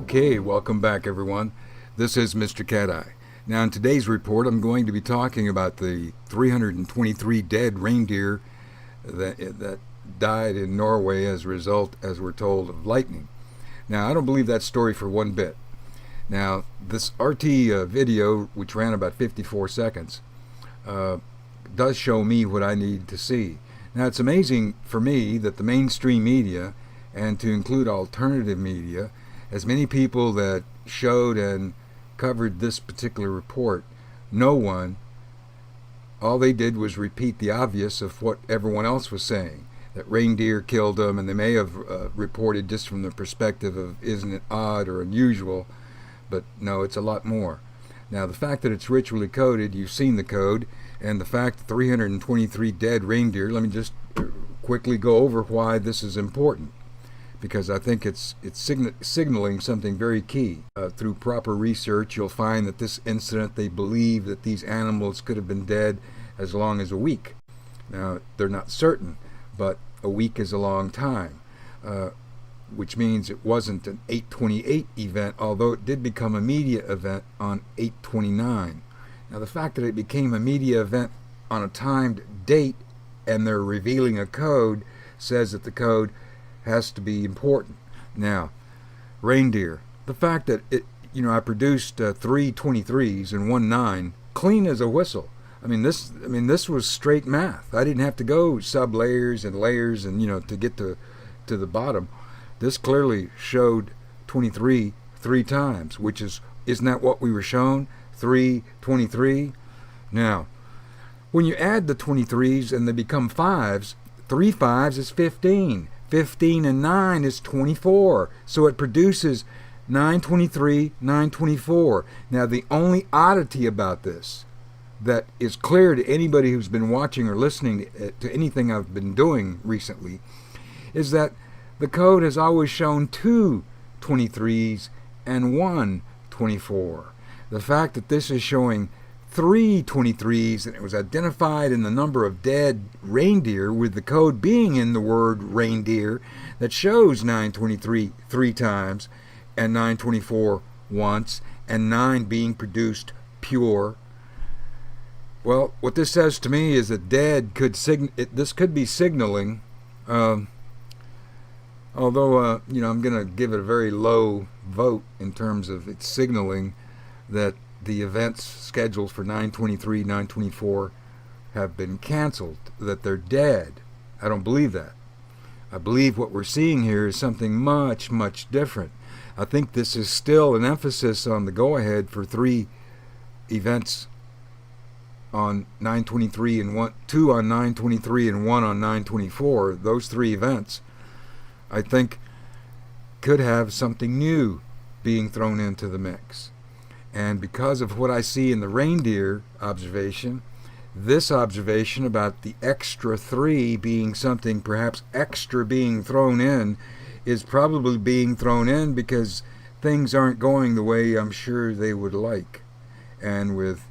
Okay, welcome back everyone. This is Mr. Cat-Eye. Now in today's report I'm going to be talking about the 323 dead reindeer that died in Norway as a result, as we're told, of lightning. Now I don't believe that story for one bit. Now this RT video, which ran about 54 seconds, does show me what I need to see. Now it's amazing for me that the mainstream media, and to include alternative media, as many people that showed and covered this particular report, no one, all they did was repeat the obvious of what everyone else was saying, that reindeer killed them, and they may have reported just from the perspective of isn't it odd or unusual, but no, it's a lot more. Now the fact that it's ritually coded, you've seen the code, and the fact that 323 dead reindeer, let me just quickly go over why this is important, because I think it's signaling something very key. Through proper research, you'll find that this incident, they believe that these animals could have been dead as long as a week. Now, they're not certain, but a week is a long time, which means it wasn't an 8/28 event, although it did become a media event on 8/29. Now, the fact that it became a media event on a timed date and they're revealing a code says that the code has to be important. Now, reindeer, the fact that I produced 3 23s and 1 9, clean as a whistle. I mean this was straight math. I didn't have to go sub layers and layers and to get to the bottom. This clearly showed 23 3 times, which isn't that what we were shown? 3 23. Now, when you add the 23s and they become 5s, 3 5s is 15. 15 and 9 is 24. So it produces 923, 924. Now the only oddity about this that is clear to anybody who's been watching or listening to anything I've been doing recently is that the code has always shown 2 23s and 1 24. The fact that this is showing 3 23s and it was identified in the number of dead reindeer, with the code being in the word reindeer, that shows 923 3 times and 924 once, and 9 being produced pure. Well, what this says to me is that dead this could be signaling, although I'm going to give it a very low vote in terms of its signaling that the events scheduled for 9/23, 9/24 have been canceled, that they're dead. I don't believe that. I believe what we're seeing here is something much, much different. I think this is still an emphasis on the go-ahead for 3 events on 9/23 and 2 on 9/23 and 1 on 9/24. Those 3 events, I think, could have something new being thrown into the mix. And because of what I see in the reindeer observation, this observation about the extra 3 being something perhaps extra being thrown in is probably being thrown in because things aren't going the way I'm sure they would like. And with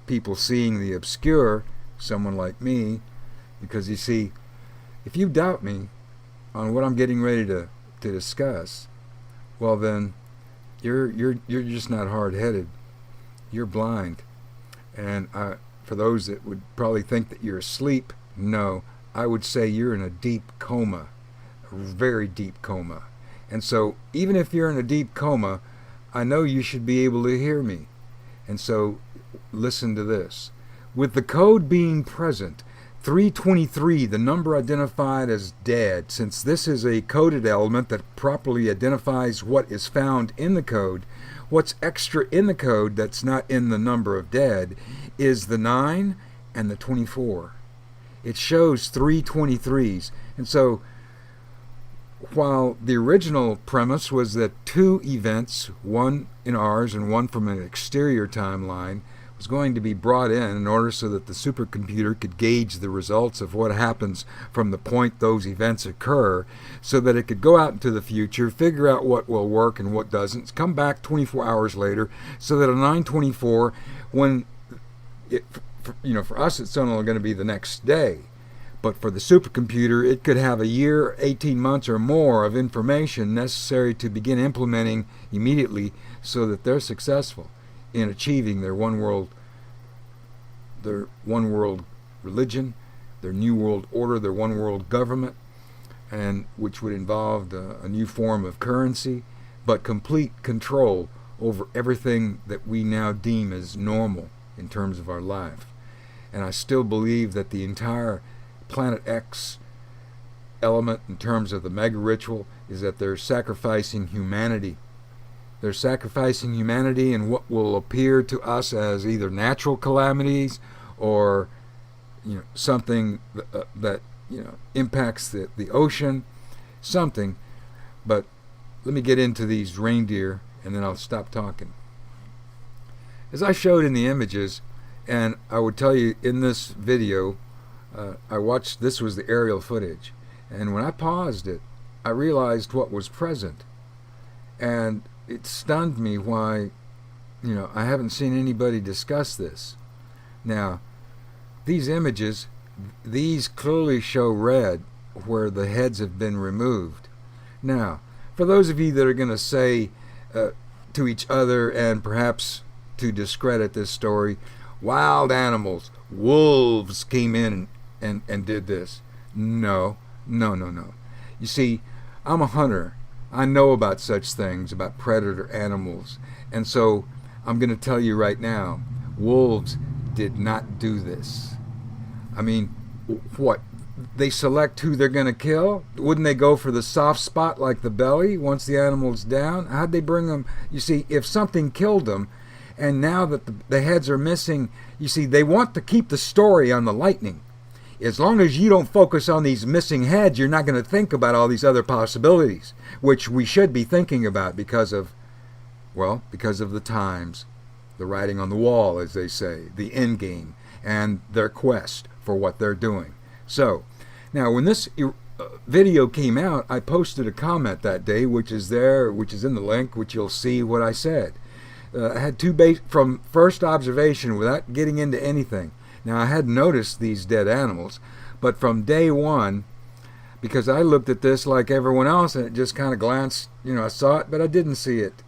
people seeing the obscure, someone like me, because you see, if you doubt me on what I'm getting ready to discuss, well then you're just not hard-headed. You're blind. And for those that would probably think that you're asleep, no, I would say you're in a deep coma, a very deep coma. And so even if you're in a deep coma, I know you should be able to hear me. And so listen to this. With the code being present, 323, the number identified as dead, since this is a coded element that properly identifies what is found in the code, what's extra in the code that's not in the number of dead is the 9 and the 24. It shows 3 23s. And so while the original premise was that 2 events, one in ours and one from an exterior timeline, was going to be brought in order so that the supercomputer could gauge the results of what happens from the point those events occur, so that it could go out into the future, figure out what will work and what doesn't, come back 24 hours later, so that a 9/24, when for us it's only going to be the next day, But for the supercomputer, it could have a year, 18 months or more of information necessary to begin implementing immediately so that they're successful in achieving their one world religion, their new world order, their one world government, and which would involve a new form of currency, but complete control over everything that we now deem as normal in terms of our life. And I still believe that the entire Planet X element in terms of the mega ritual is that they're sacrificing humanity. They're sacrificing humanity in what will appear to us as either natural calamities or something that impacts the ocean, something. But let me get into these reindeer and then I'll stop talking. As I showed in the images, and I would tell you in this video, I watched, this was the aerial footage, and when I paused it, I realized what was present, and it stunned me why, I haven't seen anybody discuss this. Now, these images, these clearly show red where the heads have been removed. Now, for those of you that are going to say to each other and perhaps to discredit this story, wild animals, wolves came in and did this. No. You see, I'm a hunter. I know about such things, about predator animals. And so I'm going to tell you right now, wolves did not do this. I mean, what? They select who they're going to kill? Wouldn't they go for the soft spot like the belly once the animal's down? How'd they bring them? You see, if something killed them, and now that the heads are missing, you see, they want to keep the story on the lightning. As long as you don't focus on these missing heads, you're not going to think about all these other possibilities, which we should be thinking about because of the times, the writing on the wall, as they say, the end game, and their quest for what they're doing. So, now when this video came out, I posted a comment that day, which is in the link, which you'll see what I said. I had from first observation, without getting into anything. Now, I had noticed these dead animals, but from day one, because I looked at this like everyone else, and it just kind of glanced, I saw it, but I didn't see it.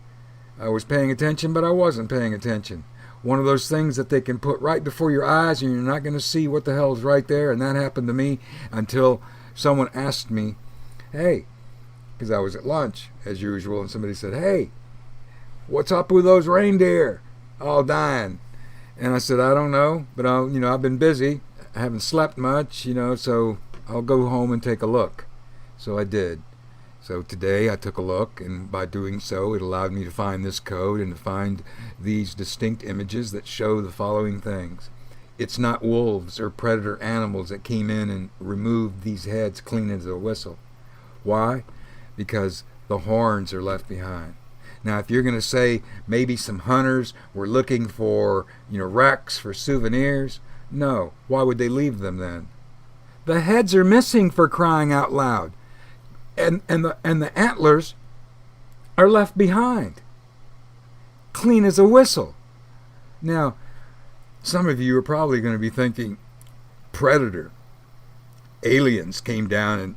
I was paying attention, but I wasn't paying attention. One of those things that they can put right before your eyes, and you're not going to see what the hell is right there, and that happened to me until someone asked me, hey, because I was at lunch, as usual, and somebody said, hey, what's up with those reindeer all dying? And I said, I don't know, but I've been busy. I haven't slept much, so I'll go home and take a look. So I did. So today I took a look, and by doing so, it allowed me to find this code and to find these distinct images that show the following things. It's not wolves or predator animals that came in and removed these heads clean as a whistle. Why? Because the horns are left behind. Now, if you're going to say maybe some hunters were looking for, wrecks for souvenirs, no. Why would they leave them then? The heads are missing, for crying out loud, and the antlers are left behind, clean as a whistle. Now, some of you are probably going to be thinking, predator, aliens came down and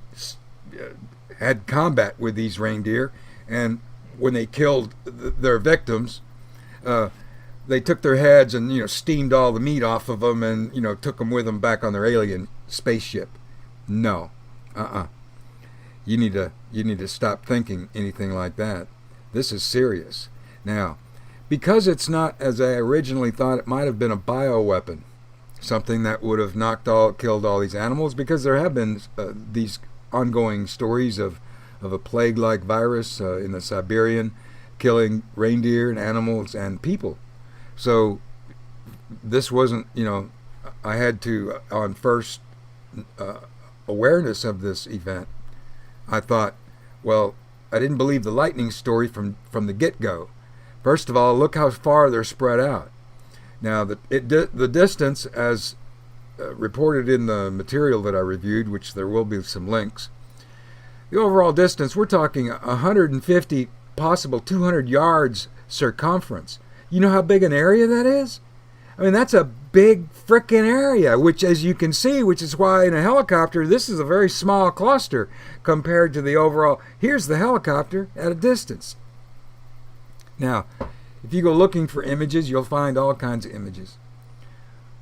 had combat with these reindeer, and when they killed their victims, they took their heads and steamed all the meat off of them and took them with them back on their alien spaceship. No, You need to stop thinking anything like that. This is serious. Now, because it's not as I originally thought, it might have been a bioweapon, something that would have killed all these animals. Because there have been these ongoing stories of a plague-like virus in the Siberian, killing reindeer and animals and people. So this wasn't, I had to, on first awareness of this event, I thought, well, I didn't believe the lightning story from the get-go. First of all, look how far they're spread out. Now, the distance, as reported in the material that I reviewed, which there will be some links, the overall distance, we're talking 150, possible 200 yards circumference. You know how big an area that is? I mean, that's a big frickin' area, which, as you can see, which is why in a helicopter, this is a very small cluster compared to the overall. Here's the helicopter at a distance. Now, if you go looking for images, you'll find all kinds of images.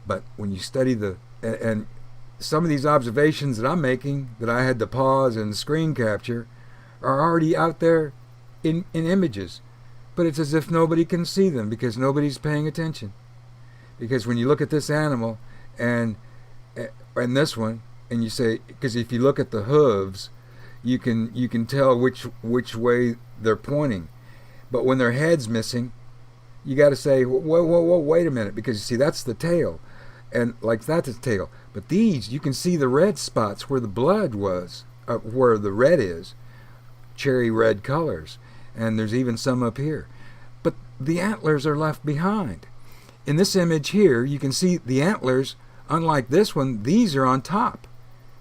But when you study and some of these observations that I'm making, that I had to pause and screen capture, are already out there in images. But it's as if nobody can see them because nobody's paying attention. Because when you look at this animal and this one, and you say, because if you look at the hooves, you can tell which way they're pointing. But when their head's missing, you got to say, whoa, wait a minute, because you see that's the tail, and like that's the tail. But these, you can see the red spots where the blood was, where the red is, cherry red colors, and there's even some up here. But the antlers are left behind. In this image here, you can see the antlers, unlike this one, these are on top.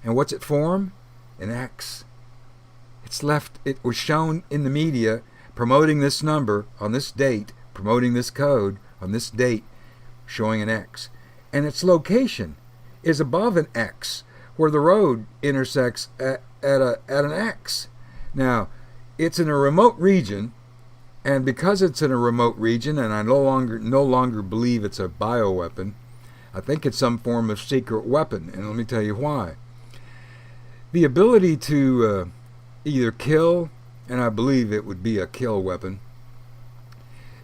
And what's it form? An X. It's left, it was shown in the media promoting this number on this date, promoting this code on this date, showing an X. And its location is above an X, where the road intersects at an X. Now, it's in a remote region, and because it's in a remote region, and I no longer believe it's a bioweapon, I think it's some form of secret weapon, and let me tell you why. The ability to either kill, and I believe it would be a kill weapon,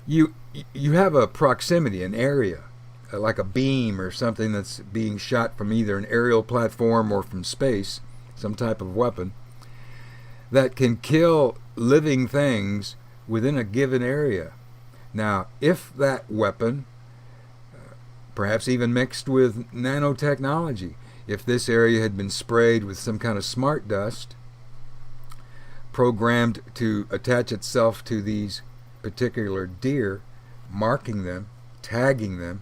you have a proximity, an area, like a beam or something that's being shot from either an aerial platform or from space, some type of weapon, that can kill living things within a given area. Now, if that weapon, perhaps even mixed with nanotechnology, if this area had been sprayed with some kind of smart dust, programmed to attach itself to these particular deer, marking them, tagging them,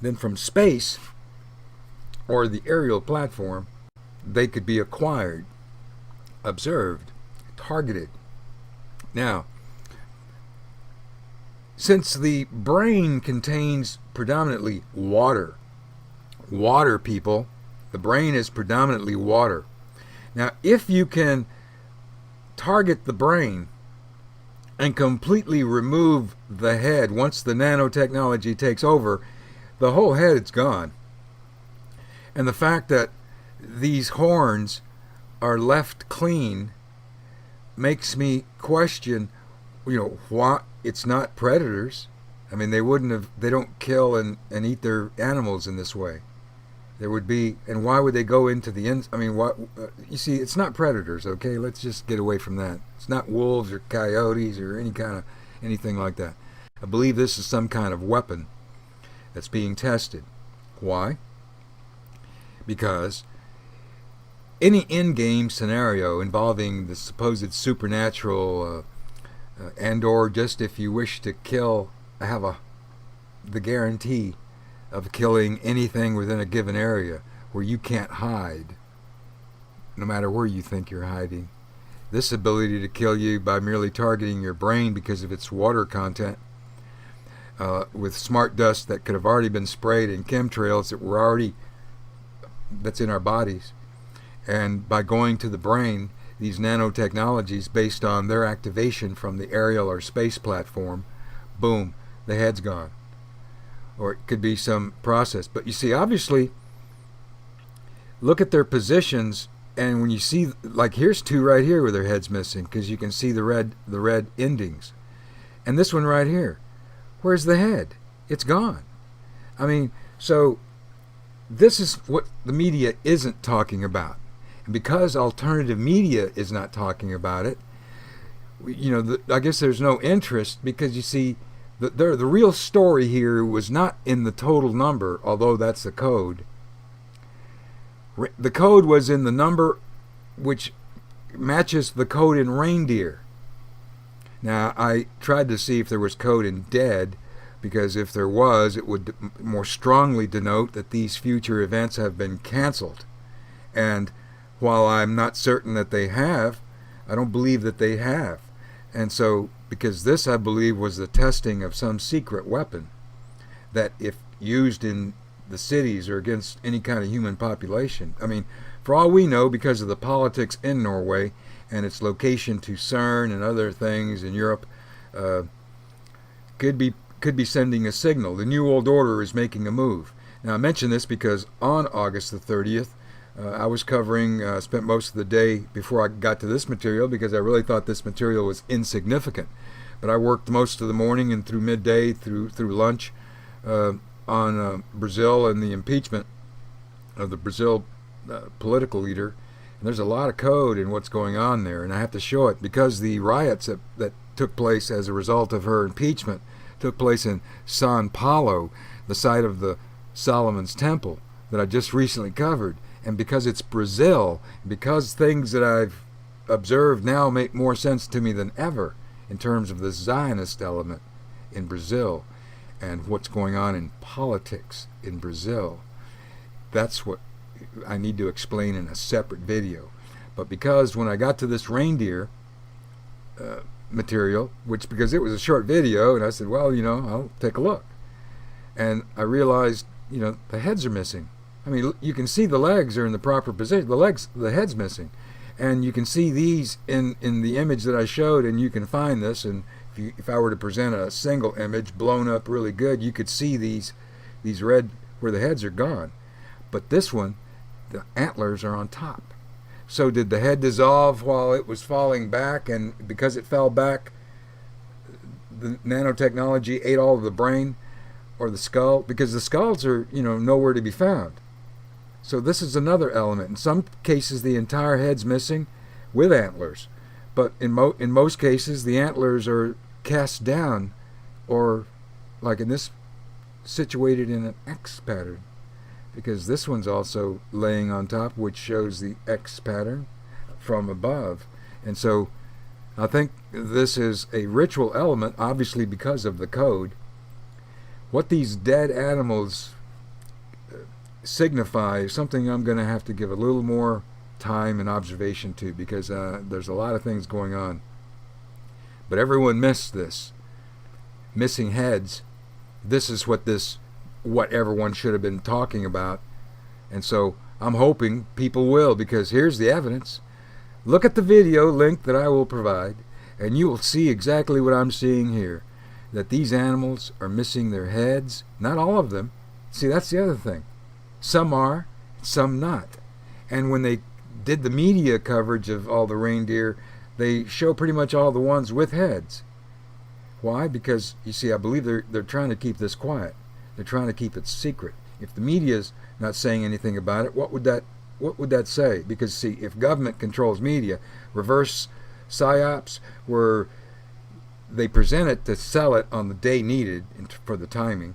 then from space or the aerial platform, they could be acquired, observed, targeted. Now, since the brain contains predominantly water, people, the brain is predominantly water. Now, if you can target the brain and completely remove the head, once the nanotechnology takes over, the whole head is gone. And the fact that these horns are left clean makes me question, why it's not predators. I mean, they don't kill and eat their animals in this way. There would be, and why would they go into the ends? I mean, you see, it's not predators, okay? Let's just get away from that. It's not wolves or coyotes or anything like that. I believe this is some kind of weapon that's being tested. Why? Because any in-game scenario involving the supposed supernatural and or just if you wish to kill, have the guarantee of killing anything within a given area where you can't hide, no matter where you think you're hiding. This ability to kill you by merely targeting your brain because of its water content, with smart dust that could have already been sprayed in chemtrails that's in our bodies. And by going to the brain, these nanotechnologies, based on their activation from the aerial or space platform, boom, the head's gone. Or it could be some process. But you see, obviously, look at their positions, and when you see, like here's two right here where their head's missing, because you can see the red endings. And this one right here, where's the head? It's gone. I mean, so this is what the media isn't talking about. And because alternative media is not talking about it, I guess there's no interest, because you see, the real story here was not in the total number, although that's the code. The code was in the number which matches the code in reindeer. Now, I tried to see if there was code in dead, because if there was, it would more strongly denote that these future events have been canceled. And while I'm not certain that they have, I don't believe that they have. And so, because this, I believe, was the testing of some secret weapon, that if used in the cities or against any kind of human population. I mean, for all we know, because of the politics in Norway and its location to CERN and other things in Europe, could be sending a signal. The New World Order is making a move. Now, I mention this because on August the 30th, I was covering, spent most of the day before I got to this material because I really thought this material was insignificant. But I worked most of the morning and through midday, through lunch, on Brazil and the impeachment of the Brazil political leader. And there's a lot of code in what's going on there, and I have to show it because the riots that took place as a result of her impeachment took place in São Paulo, the site of the Solomon's Temple that I just recently covered. And because it's Brazil, because things that I've observed now make more sense to me than ever in terms of the Zionist element in Brazil and what's going on in politics in Brazil, that's what I need to explain in a separate video. But because when I got to this reindeer material, because it was a short video, and I said, well, I'll take a look. And I realized, the heads are missing. I mean, you can see the legs are in the proper position. The head's missing. And you can see these in the image that I showed, and you can find this. And if I were to present a single image blown up really good, you could see these red where the heads are gone. But this one, the antlers are on top. So did the head dissolve while it was falling back? And because it fell back, the nanotechnology ate all of the brain or the skull? Because the skulls are, nowhere to be found. So this is another element. In some cases, the entire head's missing with antlers. But in most cases, the antlers are cast down, or like in this, situated in an X pattern. Because this one's also laying on top, which shows the X pattern from above. And so I think this is a ritual element, obviously because of the code. What these dead animals signify is something I'm going to have to give a little more time and observation to, because there's a lot of things going on. But everyone missed this. Missing heads. This is what everyone should have been talking about. And so I'm hoping people will, because here's the evidence. Look at the video link that I will provide, and you will see exactly what I'm seeing here. That these animals are missing their heads. Not all of them. See, that's the other thing. Some are, some not. And when they did the media coverage of all the reindeer, they show pretty much all the ones with heads. Why? Because, you see, I believe they're trying to keep this quiet. They're trying to keep it secret. If the media's not saying anything about it, what would that say? Because, see, if government controls media, reverse psyops, where they present it to sell it on the day needed for the timing,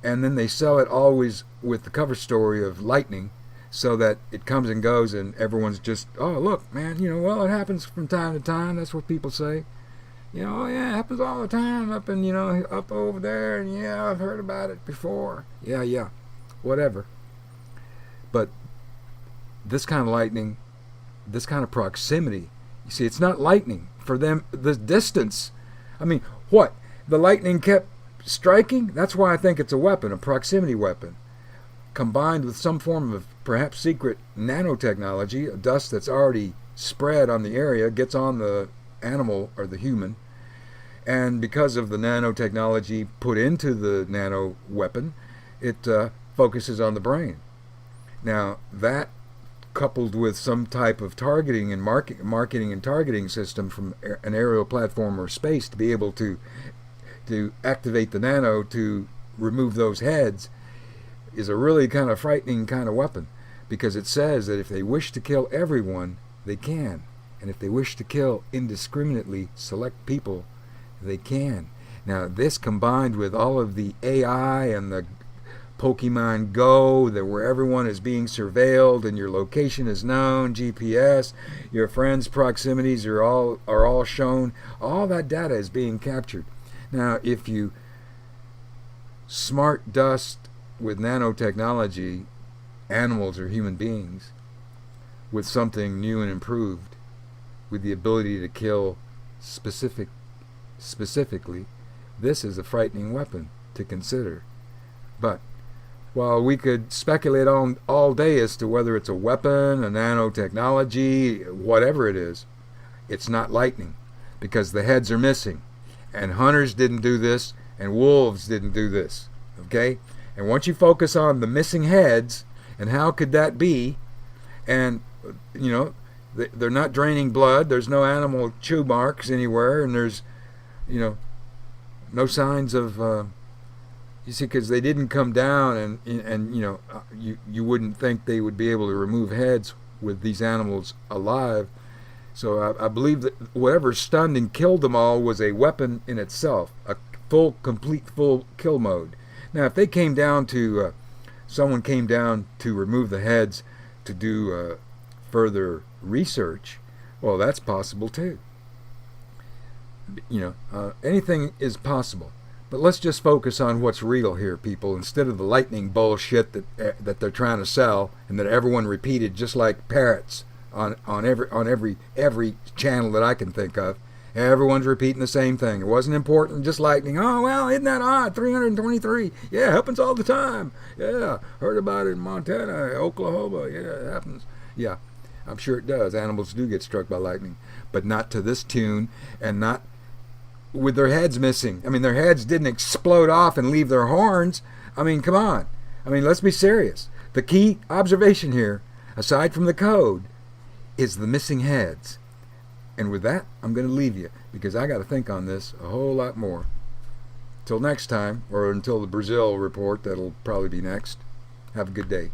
and then they sell it always with the cover story of lightning, so that it comes and goes and everyone's just, oh, look, man, well, it happens from time to time. That's what people say. Oh, yeah, it happens all the time up in, up over there, and yeah, I've heard about it before. Yeah, whatever. But this kind of lightning, this kind of proximity, you see, it's not lightning. For them, the distance, I mean, what? The lightning kept striking? That's why I think it's a weapon, a proximity weapon, combined with some form of perhaps secret nanotechnology, a dust that's already spread on the area, gets on the animal or the human, and because of the nanotechnology put into the nano weapon, it focuses on the brain. Now, that coupled with some type of targeting and marketing and targeting system from an aerial platform or space to be able to activate the nano to remove those heads, is a really kind of frightening kind of weapon, because it says that if they wish to kill everyone, they can. And if they wish to kill indiscriminately select people, they can. Now, this combined with all of the AI and the Pokemon Go, where everyone is being surveilled and your location is known, GPS, your friends' proximities are all shown. All that data is being captured. Now, if you smart dust with nanotechnology animals or human beings with something new and improved, with the ability to kill specifically, this is a frightening weapon to consider. But While we could speculate on all day as to whether it's a weapon, a nanotechnology, whatever it is, it's not lightning because the heads are missing. And hunters didn't do this, and wolves didn't do this. Okay? And once you focus on the missing heads, and how could that be? And, you know, they're not draining blood. There's no animal chew marks anywhere, and there's, you know, no signs of, you see, because they didn't come down, and you know, you wouldn't think they would be able to remove heads with these animals alive. So I believe that whatever stunned and killed them all was a weapon in itself, a complete kill mode. Now, if they came down to, someone came down to remove the heads to do further research, well, that's possible too. You know, anything is possible. But let's just focus on what's real here, people, instead of the lightning bullshit that they're trying to sell and that everyone repeated just like parrots on every channel that I can think of. Everyone's repeating the same thing. It wasn't important, just lightning. Oh, well, isn't that odd? 323. Yeah, happens all the time. Yeah, heard about it in Montana, Oklahoma. Yeah, it happens. Yeah, I'm sure it does. Animals do get struck by lightning, but not to this tune and not with their heads missing. I mean, their heads didn't explode off and leave their horns. I mean, come on. I mean, let's be serious. The key observation here, aside from the code, is the missing heads. And with that, I'm going to leave you because I got to think on this a whole lot more. Till next time, or until the Brazil report, that'll probably be next. Have a good day.